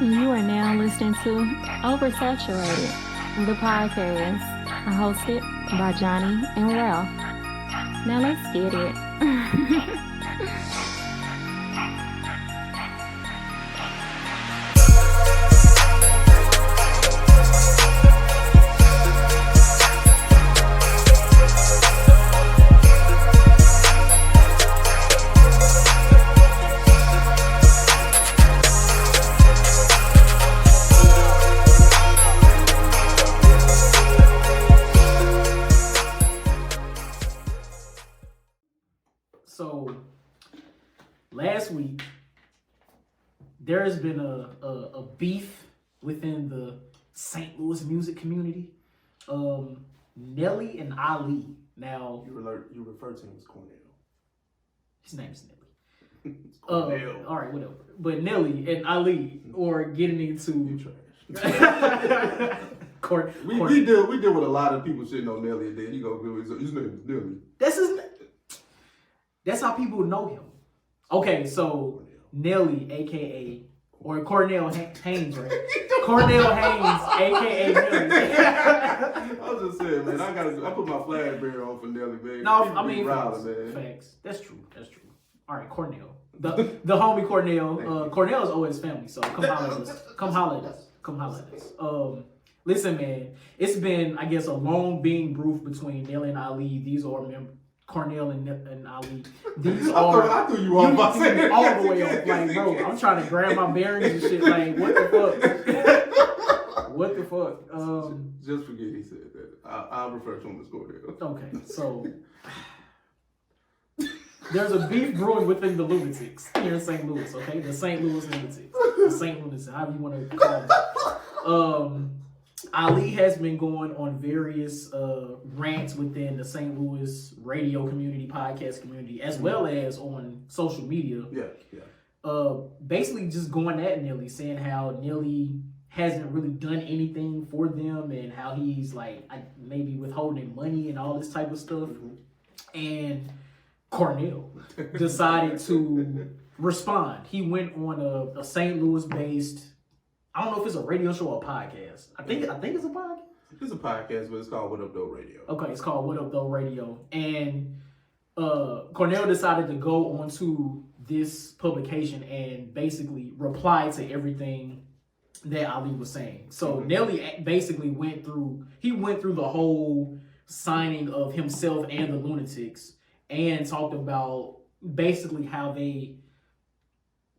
You are now listening to Oversaturated, the podcast, hosted by Johnnie and Ralph. Now let's get it. So last week there has been a beef within the St. Louis music community. Nelly and Ali. Now you refer to him as Cornell. his name is Nelly. It's Cornell. All right, whatever. But Nelly and Ali are getting into You trash. We deal with a lot of people shitting on Nelly, and then you go, his name is Nelly. That's how people know him. Okay, so Nelly, aka or Cornell Haynes, right? Cornell Haynes, aka Nelly. I was just saying, man, I put my flag bearer on for Nelly, man. No, People I mean man. facts. That's true. All right, Cornell, the homie Cornell. Cornell is always family, so come holler at us. Come holler at us. Listen, man, it's been, I guess, a long being proof between Nelly and Ali. These are Cornell and Ali. These are. I threw you off by saying all the way off. Like, bro, I'm trying to grab my bearings and shit. Like, what the fuck? What the fuck? Just forget he said that. I'll refer to him as Cornell. Okay, so there's a beef brewing within the Lunatics here in St. Louis. Okay, the St. Louis Lunatics, the St. Lunatics, however you want to call them. Ali has been going on various rants within the St. Louis radio community, podcast community, as well as on social media. Yeah. Basically just going at Nelly, saying how Nelly hasn't really done anything for them and how he's like maybe withholding money and all this type of stuff. Mm-hmm. And Cornell decided to respond. He went on a St. Louis based, I don't know if it's a radio show or a podcast. I think it's a podcast. It's a podcast, but it's called What Up Though Radio. Okay, it's called What Up Though Radio. And Cornell decided to go onto this publication and basically reply to everything that Ali was saying. So Nelly basically went through the whole signing of himself and the Lunatics and talked about basically how they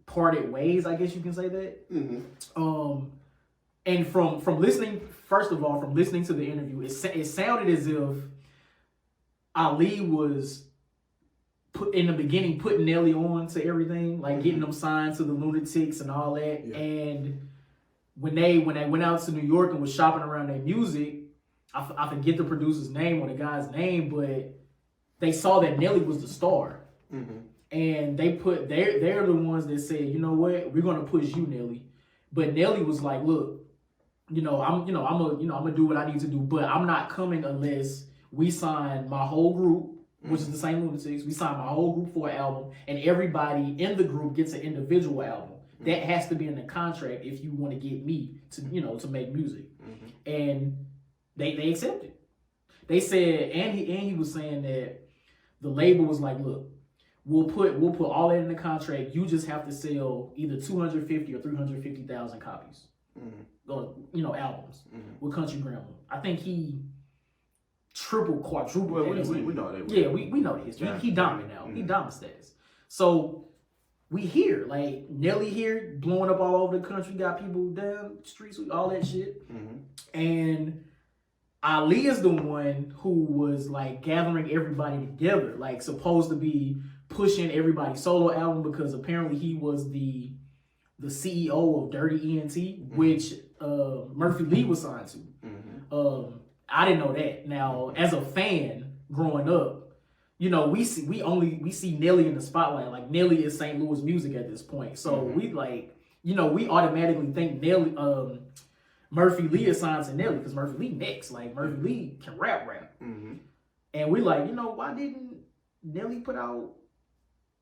parted ways, I guess you can say that. Mm-hmm. And from listening, first of all, from listening to the interview, it sounded as if Ali was in the beginning putting Nelly on to everything, like getting them signed to the Lunatics and all that. Yeah. And when they went out to New York and was shopping around their music, I forget the producer's name or the guy's name, but they saw that Nelly was the star. Mm-hmm. And they're the ones that said, you know what, we're gonna push you, Nelly. But Nelly was like, look, I'm gonna do what I need to do, but I'm not coming unless we sign my whole group, which is the St. Lunatics. We sign my whole group for an album, and everybody in the group gets an individual album. Mm-hmm. That has to be in the contract if you want to get me to make music. Mm-hmm. And they accepted. They said, and he was saying that the label was like, look, we'll put all that in the contract. You just have to sell either 250 or 350,000 copies, or albums with Country Grammar. I think he quadrupled. Well, we know that. Yeah, we know the history. He dominant now. Mm-hmm. He dominant status. So we hear like Nelly here blowing up all over the country, got people down the streets, all that shit, and Ali is the one who was like gathering everybody together, like supposed to be pushing everybody's solo album because apparently he was the CEO of Dirty ENT, which Murphy Lee was signed to. Mm-hmm. I didn't know that. Now, as a fan growing up, we see Nelly in the spotlight. Like Nelly is St. Louis music at this point, so we we automatically think Nelly. Murphy Lee is signed to Nelly because Murphy Lee next. Like Murphy Lee can rap. Mm-hmm. And we like, why didn't Nelly put out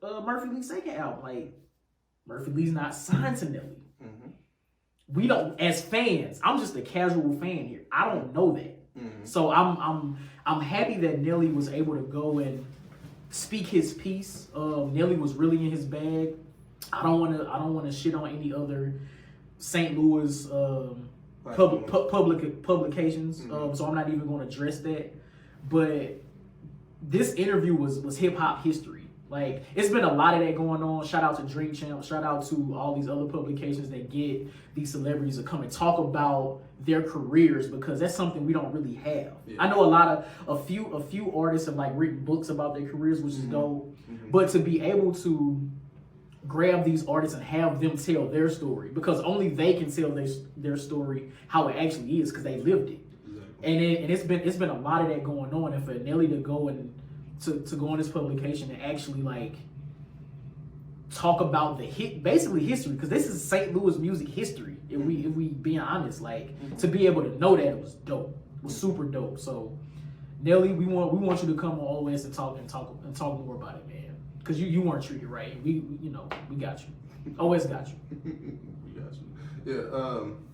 Murphy Lee's second album? Like Murphy Lee's not signed to Nelly. Mm-hmm. we don't, as fans, I'm just a casual fan here. I don't know that. So I'm happy that Nelly was able to go and speak his piece. Nelly was really in his bag. I don't want to shit on any other St. Louis publications. So I'm not even going to address that. But this interview was hip hop history. Like, it's been a lot of that going on. Shout out to Drink Champ. Shout out to all these other publications that get these celebrities to come and talk about their careers, because that's something we don't really have. Yeah. I know a few artists have like written books about their careers, which is dope. But to be able to grab these artists and have them tell their story, because only they can tell their story how it actually is, because they lived it. Exactly. And it's been a lot of that going on. And for Nelly to go and to go on this publication and actually like talk about basically history, because this is St. Louis music history. If we being honest, like to be able to know that, it was dope. It was super dope. So Nelly, we want you to come on OS and talk more about it, man. Because you weren't treated right. We got you. OS got you. We got you. Yeah.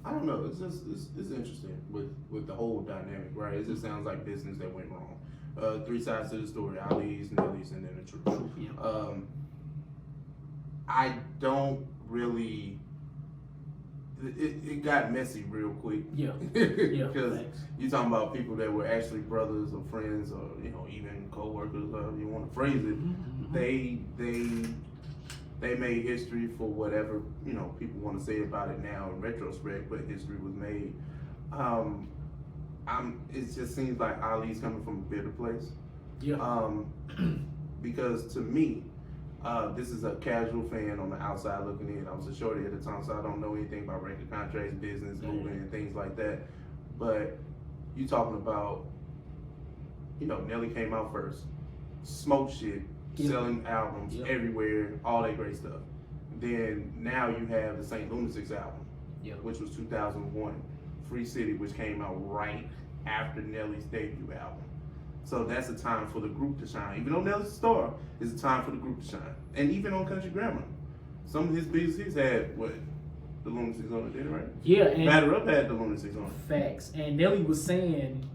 I don't know. It's interesting with the whole dynamic, right? It just sounds like business that went wrong. Three sides to the story: Ali's, Nelly's, and then the truth. Yeah. I don't really. It got messy real quick. Yeah. Because you're talking about people that were actually brothers or friends, or even co-workers, however you want to phrase it. They made history for whatever people want to say about it now in retrospect, but history was made. It just seems like Ali's coming from a bitter place. Yeah. Because to me, this is a casual fan on the outside looking in. I was a shorty at the time, so I don't know anything about record contracts, business, moving, and things like that. But you talking about, Nelly came out first, smoke shit, selling albums everywhere, all that great stuff. Then now you have the St. Lunatics album, which was 2001. Free City, which came out right after Nelly's debut album. So that's a time for the group to shine. Even though Nelly's a star, it's a time for the group to shine. And even on Country Grammar, some of his biggest hits had the Lunatics on it, didn't it, right? Yeah, and Batter Up had the Lunatics on it. Facts. And Nelly was saying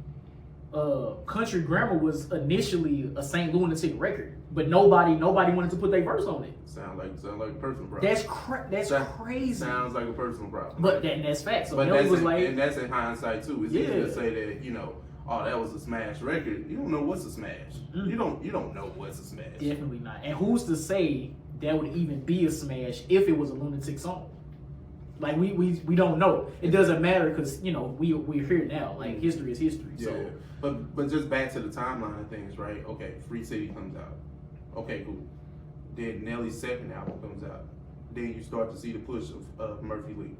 Country Grammar was initially a St. Lunatic record, but nobody wanted to put their verse on it. Sound like a personal problem. That's crazy. Sounds like a personal problem. But that's facts. So Nelly was and that's in hindsight too. It's easy to say that oh, that was a smash record. You don't know what's a smash. You don't know what's a smash. Definitely not. And who's to say that would even be a smash if it was a Lunatic song? Like we don't know. It doesn't matter because we're here now. Like history is history. Yeah. So. But just back to the timeline of things, right? Okay, Free City comes out. Okay, cool. Then Nelly's second album comes out. Then you start to see the push of Murphy Lee.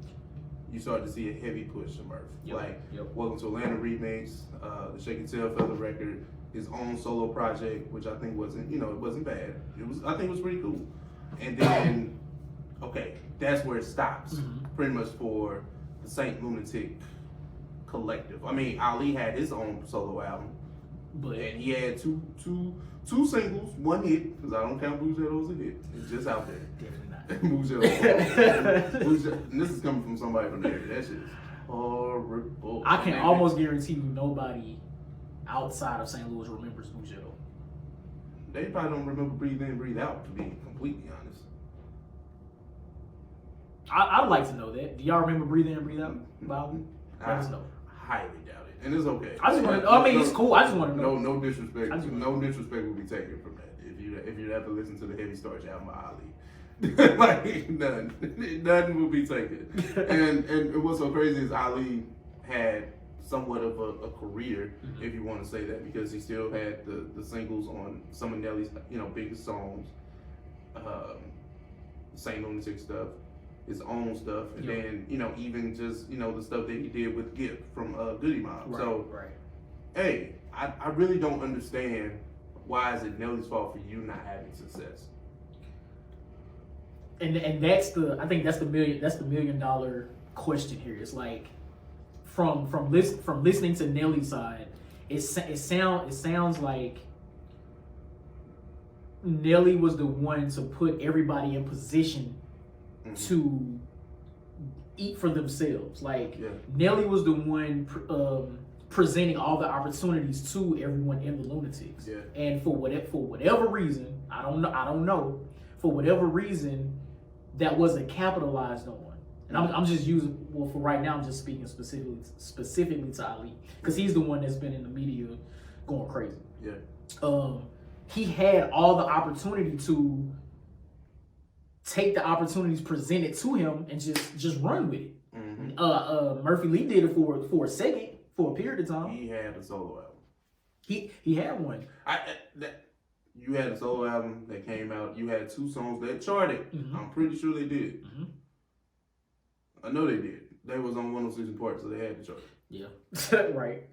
You start to see a heavy push of Murph. Welcome to Atlanta remix, the Shake and Tell Feather record, his own solo project, which I think wasn't, it wasn't bad. I think it was pretty cool. And then, okay, that's where it stops, pretty much for the St. Lunatic collective. I mean, Ali had his own solo album, and he had two singles, one hit, because I don't count Bougero as a hit. It's just out there. Bougero. And this is coming from somebody from there. That shit is horrible. I can almost guarantee you nobody outside of St. Louis remembers Bougero. They probably don't remember Breathe In, Breathe Out, to be completely honest. I'd like to know that. Do y'all remember Breathe In, Breathe Out? Bobby? Let us know. Highly doubt it. And it's okay. I just want to know. I mean, it's cool. I just want to know. No disrespect. No disrespect will be taken from that. If you have to listen to the Heavy Starch album by Ali. Like, nothing will be taken. And what's so crazy is Ali had somewhat of a career, if you want to say that, because he still had the singles on some of Nelly's biggest songs, St. Lunatic stuff, his own stuff, and then even just the stuff that he did with Gift from Goody Mob. Hey, I really don't understand why is it Nelly's fault for you not having success. And I think that's the $1 million question here. It's like from listening to Nelly's side, it sounds like Nelly was the one to put everybody in position to eat for themselves. Like Nelly was the one presenting all the opportunities to everyone in the Lunatics. And for whatever reason, I don't know, for whatever reason, that wasn't capitalized on. And I'm just using, well, for right now, I'm just speaking specifically to Ali, because he's the one that's been in the media going crazy. He had all the opportunity to take the opportunities presented to him and just run with it. Murphy Lee did it for a second, for a period of time. He had a solo album. He had one. You had a solo album that came out. You had 2 songs that charted. I'm pretty sure they did. I know they did. They was on 106 & Park, so they had to chart. Right.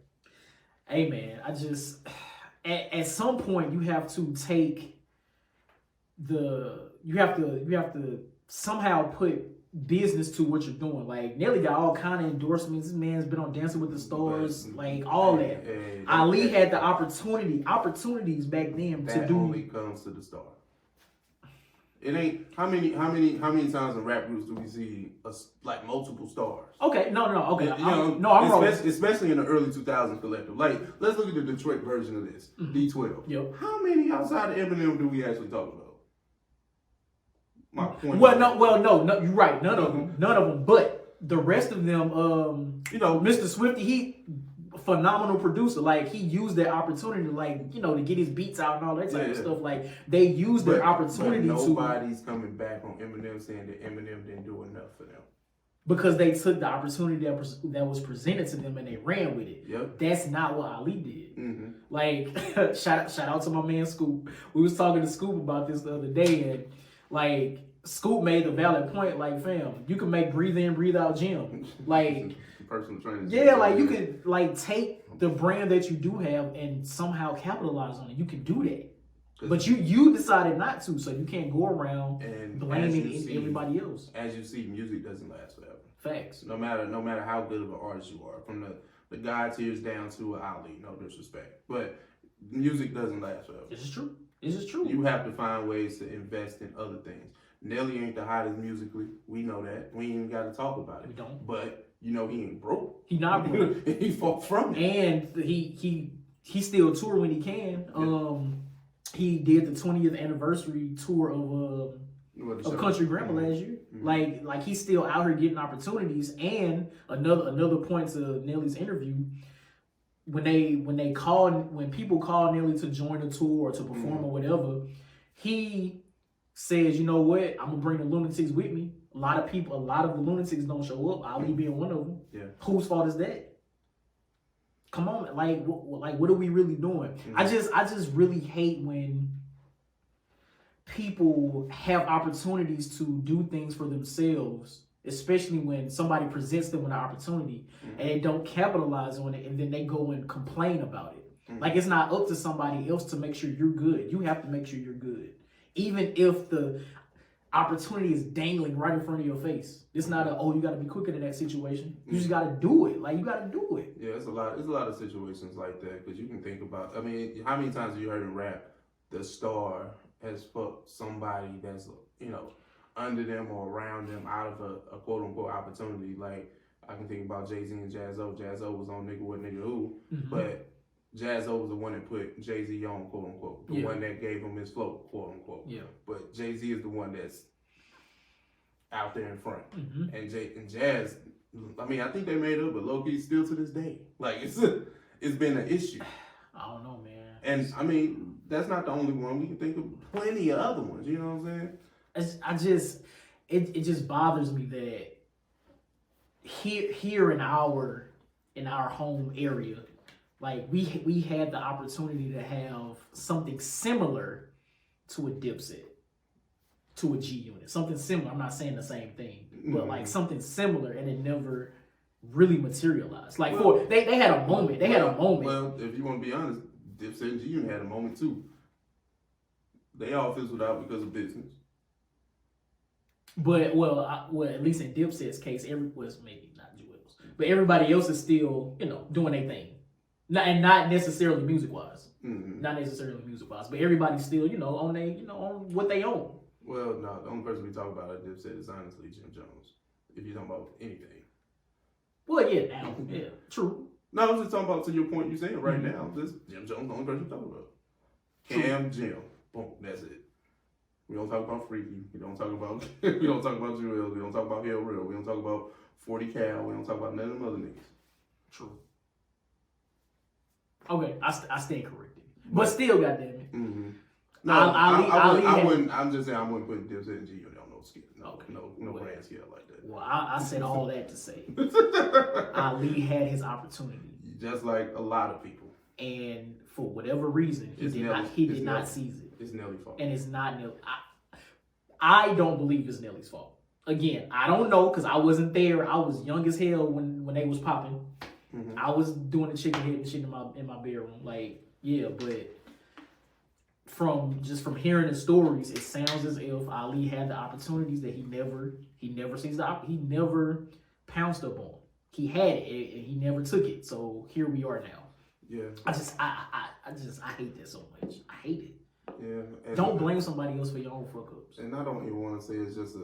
Hey man, I just at some point you have to take you have to somehow put business to what you're doing. Like Nelly got all kind of endorsements. This man's been on Dancing with the Stars, like all that. Ali had the opportunities back then to do. That only comes to the star. It ain't how many times in rap groups do we see like multiple stars? Okay, no, okay. I'm wrong. Especially in the early 2000s collective. Like, let's look at the Detroit version of this, D12. How many outside of Eminem do we actually talk about? My point. No, you're right. None of them. But the rest of them, Mr. Swifty, he phenomenal producer. Like he used that opportunity, to get his beats out and all that type of stuff. Like they used their opportunity. But nobody's coming back on Eminem saying that Eminem didn't do enough for them. Because they took the opportunity that was presented to them and they ran with it. That's not what Ali did. Like shout out to my man Scoop. We was talking to Scoop about this the other day, and like Scoop made the valid point. Like, fam, you can make breathe in, breathe out gym. Like personal training. Like you could take the brand that you do have and somehow capitalize on it. You can do that. But you decided not to, so you can't go around and blaming everybody else. As you see, music doesn't last forever. Facts. No matter how good of an artist you are, from the God tiers down to Ali, no disrespect, but music doesn't last forever. This is true. You have to find ways to invest in other things. Nelly ain't the hottest musically. We know that. We ain't even got to talk about it. We don't. But he ain't broke. He not broke. He fought from it. And he still tour when he can. He did the 20th anniversary tour of Country Grammar last year. Like he's still out here getting opportunities. And another point to Nelly's interview, when people call Nelly to join a tour or to perform or whatever, he says, you know what, I'm gonna bring the Lunatics with me. A lot of the Lunatics don't show up. Ali being one of them. Whose fault is that? Come on, like what are we really doing? I just really hate when people have opportunities to do things for themselves, especially when somebody presents them with an opportunity and they don't capitalize on it, and then they go and complain about it. Like it's not up to somebody else to make sure you're good. You have to make sure you're good, even if the opportunity is dangling right in front of your face. It's not you got to be quicker than that situation. You just got to do it. Like you got to do it. Yeah, it's a lot of situations like that, because you can think about. I mean, how many times have you heard in rap the star has fucked somebody that's under them or around them out of a quote unquote opportunity? Like I can think about Jay-Z and Jaz-O. Jaz-O was on Nigga What Nigga Who, but Jaz-O was the one that put Jay-Z on, quote unquote. The one that gave him his flow, quote unquote. But Jay-Z is the one that's out there in front. And Jazz, I mean, I think they made up, but low-key still to this day. Like it's been an issue. I don't know, man. And I mean, that's not the only one. We can think of plenty of other ones, you know what I'm saying? It just bothers me that here in our home area, like we had the opportunity to have something similar to a Dipset, to a G Unit, something similar. I'm not saying the same thing, but like something similar, and it never really materialized. Like they had a moment. They had a moment. Well, if you want to be honest, Dipset and G Unit had a moment too. They all fizzled out because of business. But at least in Dipset's case, maybe not Jewels, but everybody else is still doing their thing. Not necessarily music wise. Not necessarily music wise, but everybody's still, on what they own. Well, no, the only person we talk about at Dipset is honestly Jim Jones. if you're talking about anything. Well, yeah, now, yeah, true. No, I was just talking about to your point you're saying right now. This Jim Jones, the only person you're talking about. Cam, Jim, boom, that's it. We don't talk about Freaky. We don't talk about we don't talk about Jewel. We don't talk about Hell Real. We don't talk about 40 Cal. We don't talk about none of them other niggas. True. Okay, I stand corrected, but still, goddamn it. Mm-hmm. No, I wouldn't. I'm just saying I wouldn't put Dipset and G on no scale. No, okay. no brand scale like that. Well, I said all that to say Ali had his opportunity, just like a lot of people, and for whatever reason, he did not seize it. It's Nelly's fault, and it's not Nelly. I don't believe it's Nelly's fault. Again, I don't know because I wasn't there. I was young as hell when they was popping. Mm-hmm. I was doing the chicken head and shit in my bedroom. Like, yeah, but from hearing the stories, it sounds as if Ali had the opportunities that he never seized he never pounced up on. He had it and he never took it. So here we are now. Yeah. I hate that so much. I hate it. Yeah. Don't blame somebody else for your own fuck ups. And I don't even want to say it's just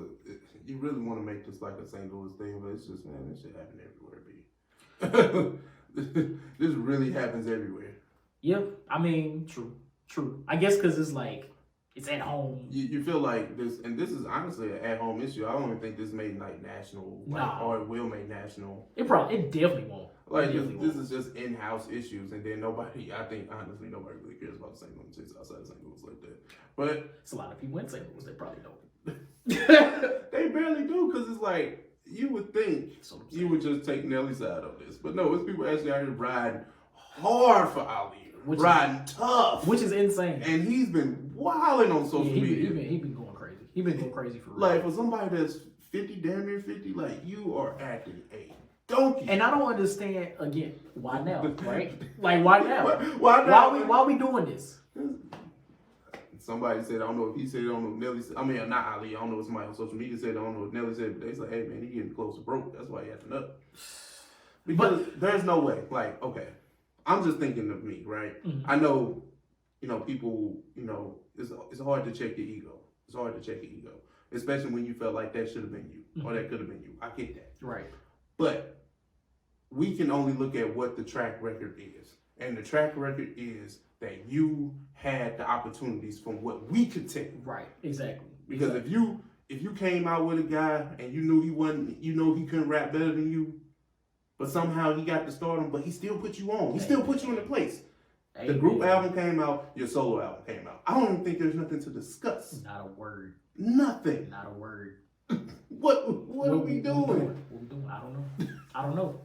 you really want to make this like a St. Louis thing, but it's just, man, this shit happen everywhere, B. This really happens everywhere. Yep. I mean, true. I guess because it's like, it's at home. You feel like this, and this is honestly an at-home issue. I don't even think this made like national, or it will make national. It definitely won't. Like this is just in-house issues, and then I think honestly nobody really cares about St. Lunatics outside of St. Louis like that. But it's a lot of people in St. Louis that probably don't. They barely do, because it's like, you would think you would just take Nelly's side of this, but no, it's people actually out here riding hard for Ali. Riding tough, which is insane, and he's been wilding on social media. He been going crazy. He been going crazy for real. Like, for somebody that's 50, damn near 50, like, you are acting a donkey. And I don't understand again why now, right? Like, why now? Why now? Why we doing this? Somebody said, I don't know if he said it, I don't know if Nelly said, I mean, not Ali, I don't know what somebody on social media said, I don't know what Nelly said, but they said, hey man, he getting close to broke. That's why he acting up. Because there's no way. Like, okay. I'm just thinking of me, right? Mm-hmm. I know, people, it's hard to check your ego. It's hard to check your ego, especially when you felt like that should have been you, or that could have been you. I get that. Right. But we can only look at what the track record is. And the track record is that you had the opportunities from what we could take. Right, exactly. Because if you came out with a guy and you knew he couldn't rap better than you, but somehow he got to stardom, but he still put you on. He still put you in the place. The group album came out, your solo album came out. I don't even think there's nothing to discuss. Not a word. Nothing. Not a word. What are we doing? What we doing? I don't know.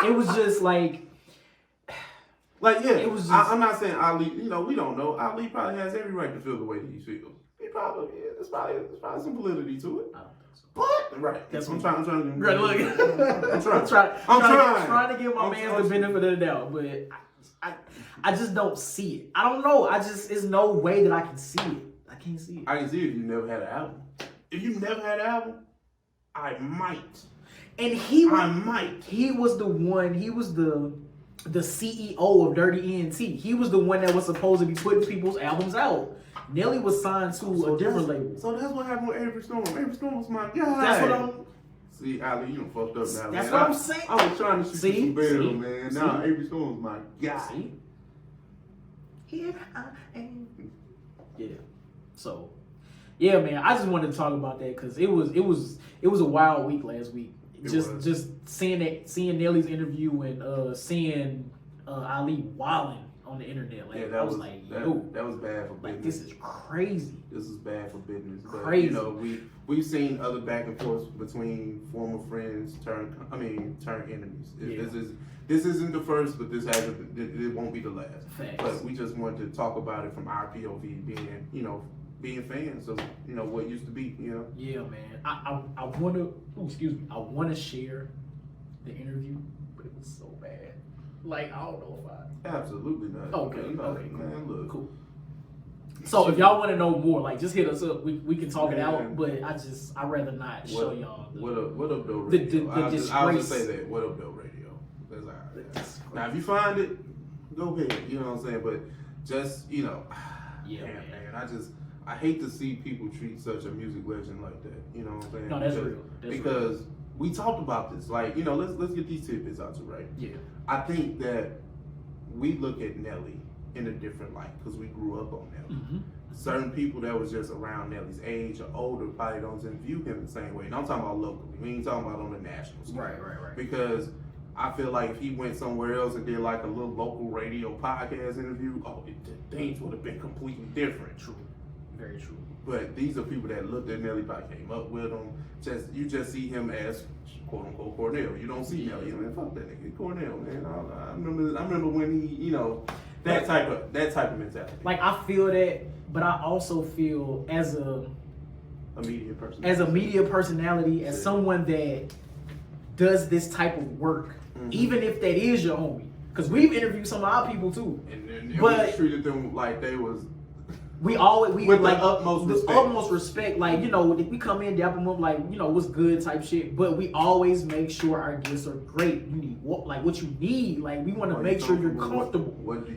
It was just like, yeah. It was. I'm not saying Ali. We don't know. Ali probably has every right to feel the way that he feels. He probably is. There's probably some validity to it. I don't think so. But right, that's what I'm trying to do. Right, look. I'm trying to give my man the benefit of the doubt, but I just don't see it. I don't know. It's no way that I can see it. I can't see it. I can see it if you never had an album. If you never had an album, I might. And he was the one. He was the CEO of Dirty ENT. He was the one that was supposed to be putting people's albums out. Nelly was signed to a different label. So that's what happened with Avery Storm. Avery Storm was my guy. That's what I'm... See, Ali, you done fucked up now, That's man. what I'm saying. I was trying to shoot you some bail, man. Now Avery Storm was my guy. See? Here I am. Yeah. So, yeah, man. I just wanted to talk about that because it was a wild week last week. Just seeing Nelly's interview and seeing Ali wilding on the internet. Like, yeah, I was like, yo, that was bad for business. Like, this is crazy. This is bad for business. But, crazy. We've seen other back and forth between former friends turn enemies. Yeah. This isn't the first, but it won't be the last. Facts. But we just wanted to talk about it from our POV, being fans of what used to be. Yeah, man. I wanna share the interview, but it was so bad. Like, I don't know if I... Absolutely not. Okay, man, look. Cool. So if y'all want to know more, like, just hit us up. We can talk it out, but I'd rather not show y'all. What up, though, radio? I'll just say that. What up, though, radio? That's all right. Now, if you find it, go ahead. You know what I'm saying? But just, Yeah, man. I hate to see people treat such a music legend like that. You know what I'm saying? No, that's real. Because we talked about this. Like, you know, let's get these tidbits out to right. Yeah. I think that we look at Nelly in a different light because we grew up on Nelly. Mm-hmm. Certain people that was just around Nelly's age or older probably don't view him the same way. And I'm talking about locally. We ain't talking about on the national scale. Right. Because I feel like if he went somewhere else and did like a little local radio podcast interview, things would have been completely different. True. Very true. But these are people that looked at Nelly, probably came up with him. You just see him as quote unquote Cornell. You don't see Nelly. Man, fuck that nigga, Cornell, man. I remember when he, you know, that type of mentality. Like I feel that, but I also feel as a media personality, as someone that does this type of work, even if that is your homie, because we've interviewed some of our people too, and we treated them like they was. We with like the utmost respect. Like, you know, we come in, dap them up, like, you know, what's good type shit. But we always make sure our guests are great. You need what you need. Like, we want to make sure you're comfortable. What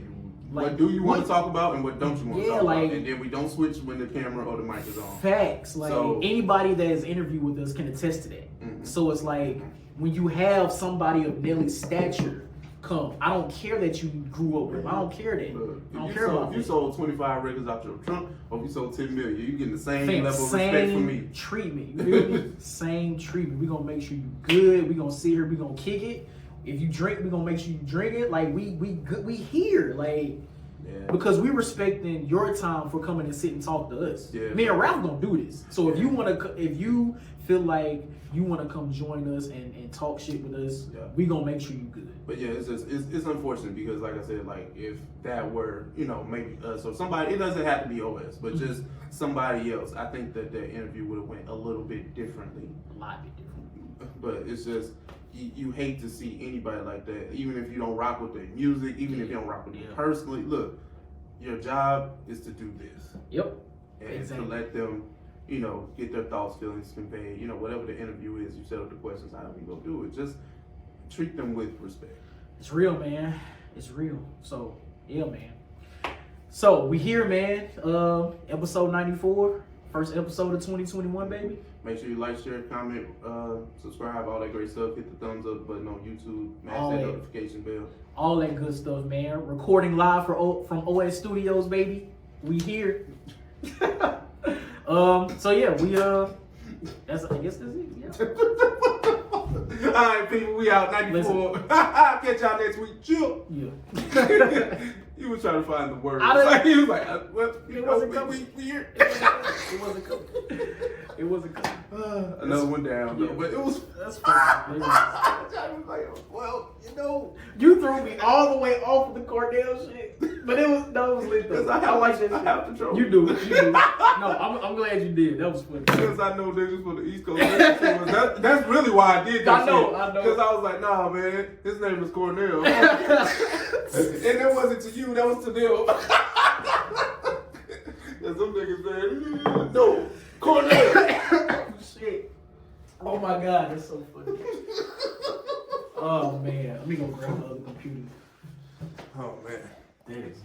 do you want to talk about and what don't you want to talk about? And then we don't switch when the camera or the mic is on. Facts. Like, anybody that has interviewed with us can attest to that. Mm-hmm. So it's like, when you have somebody of Nelly's stature come, I don't care that you grew up with him. I don't care that. I don't care about if you sold 25 records out your trunk, or if you sold 10 million, you getting the same level of respect from me. Treatment. You feel me? Same treatment. We gonna make sure you good. We gonna sit here. We gonna kick it. If you drink, we gonna make sure you drink it. Like we good. We here. Like. Yeah. Because we respecting your time for coming and sit and talk to us. Yeah. Me and Ralph gonna do this. So if you feel like you wanna come join us and talk shit with us, we gonna make sure you good. But yeah, it's unfortunate because like I said, like if that were, you know, maybe us or somebody, it doesn't have to be OS, but just somebody else, I think that interview would have went a little bit differently. A lot bit different. But it's just you hate to see anybody like that, even if you don't rock with their music, even if you don't rock with them personally. Look, your job is to do this. Yep. And to let them, you know, get their thoughts, feelings conveyed. You know, whatever the interview is, you set up the questions, how we go do it. Just treat them with respect. It's real, man. It's real. So, yeah, man. So, we here, man. Episode 94. First episode of 2021, baby. Make sure you like, share, comment, subscribe, all that great stuff. Hit the thumbs up button on YouTube. Smash that notification bell. All that good stuff, man. Recording live from OS Studios, baby. We here. So yeah, I guess that's it. Yeah. All right, people, we out 94. Catch y'all next week. Chill. Yeah. He was trying to find the word. He was like, it wasn't coming. We here. It wasn't coming. It wasn't coming. Another one down, though. But it was. That's fine. Well, you know. You threw me all the way off of the Cornell shit. But it was lit though. I like that. I have to trouble. You do. No, I'm glad you did. That was funny. Because I know niggas from the East Coast. That's really why I did that. I know. Because I was like, nah, man, his name is Cornell. And that wasn't to you, that was to them. And some niggas said, no, Cornell. Shit. Oh my God, that's so funny. Oh man, let me go grab the other computer. Oh man. That is